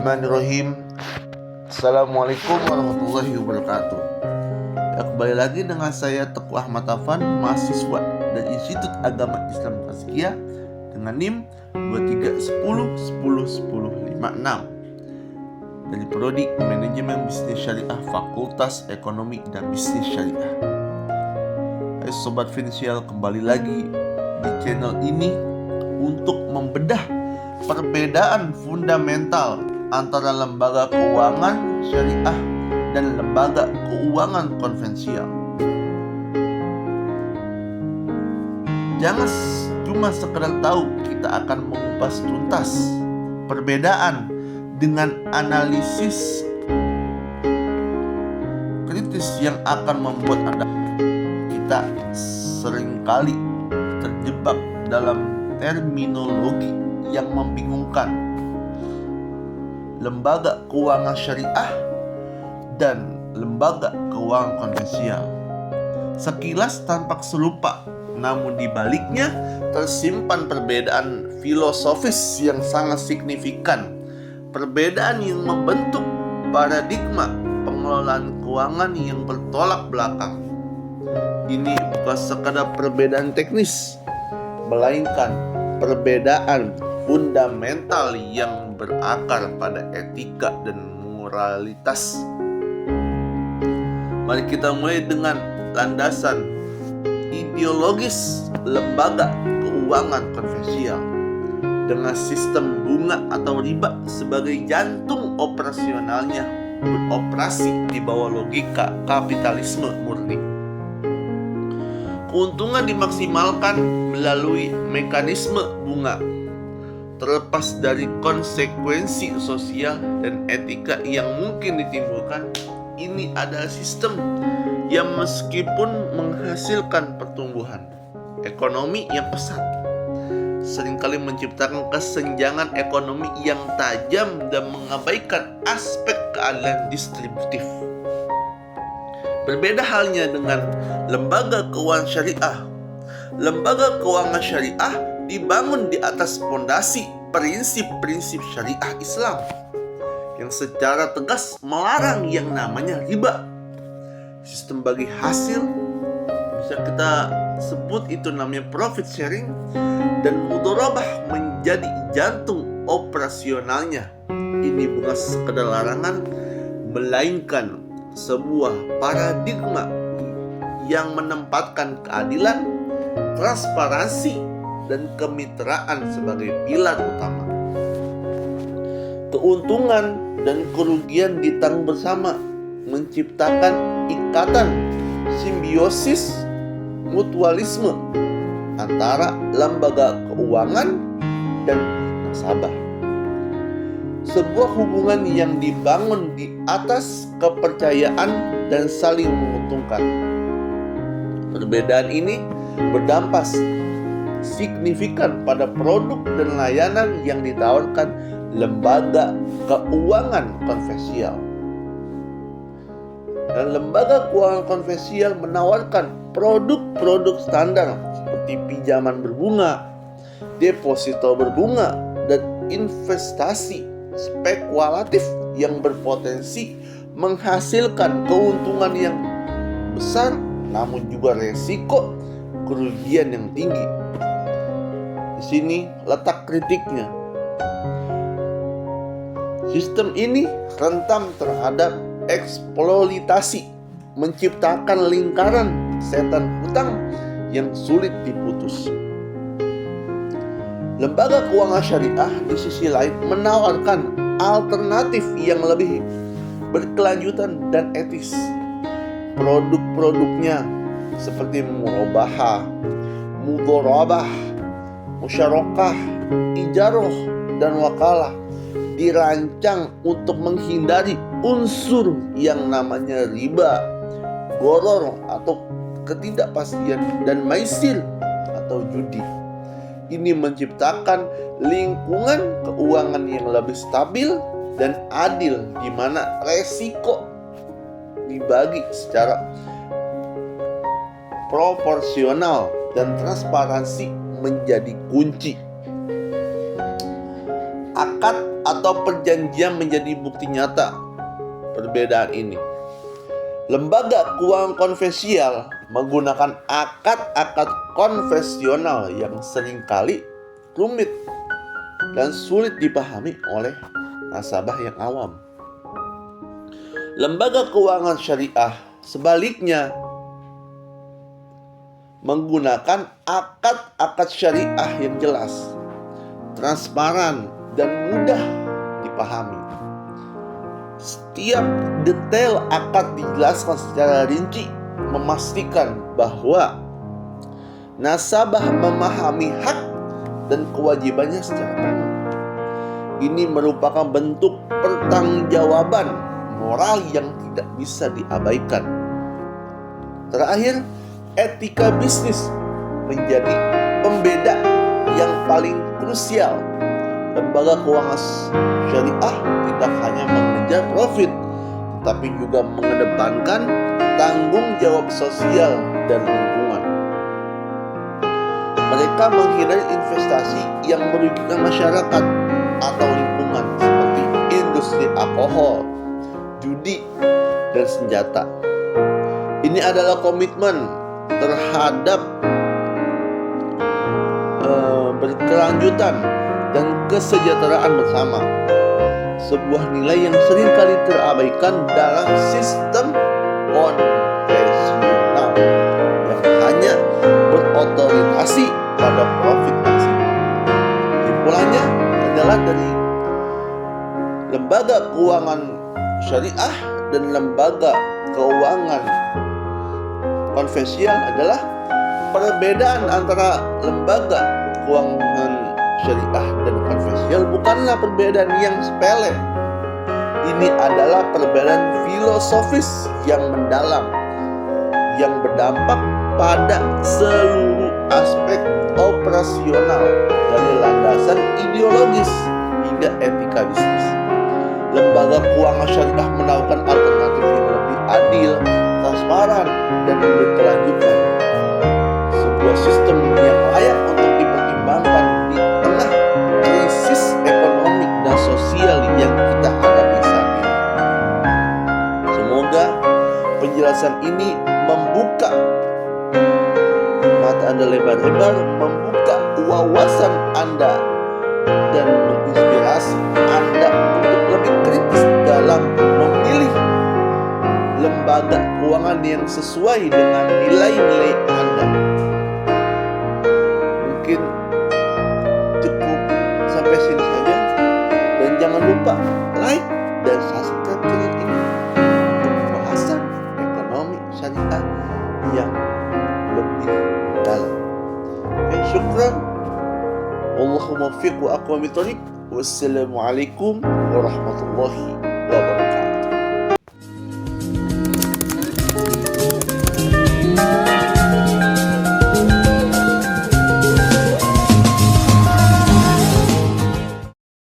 Bismillahirrahmanirrahim. Assalamualaikum warahmatullahi wabarakatuh. Kembali lagi dengan saya Teguh Ahmad Afan, mahasiswa dari Institut Agama Islam Tazkiyah dengan NIM 2310101056 dari Prodi Manajemen Bisnis Syariah Fakultas Ekonomi dan Bisnis Syariah. Hai Sobat Finansial, kembali lagi di channel ini untuk membedah perbedaan fundamental antara lembaga keuangan syariah dan lembaga keuangan konvensional. Jangan cuma sekedar tahu, kita akan mengupas tuntas perbedaan dengan analisis kritis yang akan membuat kita seringkali terjebak dalam terminologi yang membingungkan. Lembaga keuangan syariah dan lembaga keuangan konvensional sekilas tampak serupa, namun di baliknya tersimpan perbedaan filosofis yang sangat signifikan. Perbedaan yang membentuk paradigma pengelolaan keuangan yang bertolak belakang. Ini bukan sekadar perbedaan teknis, melainkan perbedaan fundamental yang berakar pada etika dan moralitas. Mari kita mulai dengan landasan ideologis lembaga keuangan konvensional dengan sistem bunga atau riba sebagai jantung operasionalnya, beroperasi di bawah logika kapitalisme murni. Keuntungan dimaksimalkan melalui mekanisme bunga. Terlepas dari konsekuensi sosial dan etika yang mungkin ditimbulkan, ini adalah sistem yang meskipun menghasilkan pertumbuhan ekonomi yang pesat, seringkali menciptakan kesenjangan ekonomi yang tajam dan mengabaikan aspek keadilan distributif. Berbeda halnya dengan lembaga keuangan syariah. Lembaga keuangan syariah dibangun di atas fondasi prinsip-prinsip syariah Islam yang secara tegas melarang yang namanya riba. Sistem bagi hasil, bisa kita sebut itu namanya profit sharing, dan mudharabah menjadi jantung operasionalnya. Ini bukan sekedar larangan, melainkan sebuah paradigma yang menempatkan keadilan, transparansi, dan kemitraan sebagai pilar utama. Keuntungan dan kerugian ditanggung bersama, menciptakan ikatan simbiosis mutualisme antara lembaga keuangan dan nasabah. Sebuah hubungan yang dibangun di atas kepercayaan dan saling menguntungkan. Perbedaan ini berdampak signifikan pada produk dan layanan yang ditawarkan lembaga keuangan konvensional. Dan lembaga keuangan konvensional menawarkan produk-produk standar seperti pinjaman berbunga, deposito berbunga, dan investasi spekulatif yang berpotensi menghasilkan keuntungan yang besar, namun juga resiko kerugian yang tinggi. Di sini letak kritiknya. Sistem ini rentan terhadap eksploitasi, menciptakan lingkaran setan hutang yang sulit diputus. Lembaga keuangan syariah di sisi lain menawarkan alternatif yang lebih berkelanjutan dan etis. Produk-produknya seperti murabahah, mudharabah, musyarakah, ijaroh, dan wakalah dirancang untuk menghindari unsur yang namanya riba, goror atau ketidakpastian, dan maisir atau judi. Ini menciptakan lingkungan keuangan yang lebih stabil dan adil, di mana resiko dibagi secara proporsional dan transparansi menjadi kunci. Akad atau perjanjian menjadi bukti nyata perbedaan ini. Lembaga keuangan konvensional menggunakan akad-akad konvensional yang seringkali rumit dan sulit dipahami oleh nasabah yang awam. Lembaga keuangan syariah sebaliknya menggunakan akad-akad syariah yang jelas, transparan, dan mudah dipahami. Setiap detail akad dijelaskan secara rinci, memastikan bahwa nasabah memahami hak dan kewajibannya secara penuh. Ini merupakan bentuk pertanggungjawaban moral yang tidak bisa diabaikan. Terakhir, etika bisnis menjadi pembeda yang paling krusial. Lembaga keuangan syariah tidak hanya mengejar profit, tetapi juga mengedepankan tanggung jawab sosial dan lingkungan. Mereka menghindari investasi yang merugikan masyarakat atau lingkungan seperti industri alkohol, judi, dan senjata. Ini adalah komitmen terhadap berkelanjutan dan kesejahteraan bersama, sebuah nilai yang seringkali terabaikan dalam sistem konvensional yang hanya berorientasi pada profit maksimal. Kesimpulannya adalah dari lembaga keuangan syariah dan lembaga keuangan konvensional adalah perbedaan antara lembaga keuangan syariah dan konvensional bukanlah perbedaan yang sepele. Ini adalah perbedaan filosofis yang mendalam yang berdampak pada seluruh aspek operasional dari landasan ideologis hingga etika bisnis. Lembaga keuangan syariah menawarkan alternatif yang lebih adil, transparan, dan berkelanjutan. Sebuah sistem yang layak untuk dipertimbangkan di tengah krisis ekonomi dan sosial yang kita hadapi saat ini. Semoga penjelasan ini membuka mata Anda lebar-lebar, membuka wawasan Anda, dan menginspirasi Anda untuk lebih kritis dalam memilih lembaga keuangan yang sesuai dengan nilai-nilai Anda. Mungkin cukup sampai sini saja, dan jangan lupa like dan subscribe channel ini untuk pembahasan ekonomi syariah yang lebih dalam. Syukran. Allahumma fiq wa aqwamit thoriq. Wassalamualaikum warahmatullahi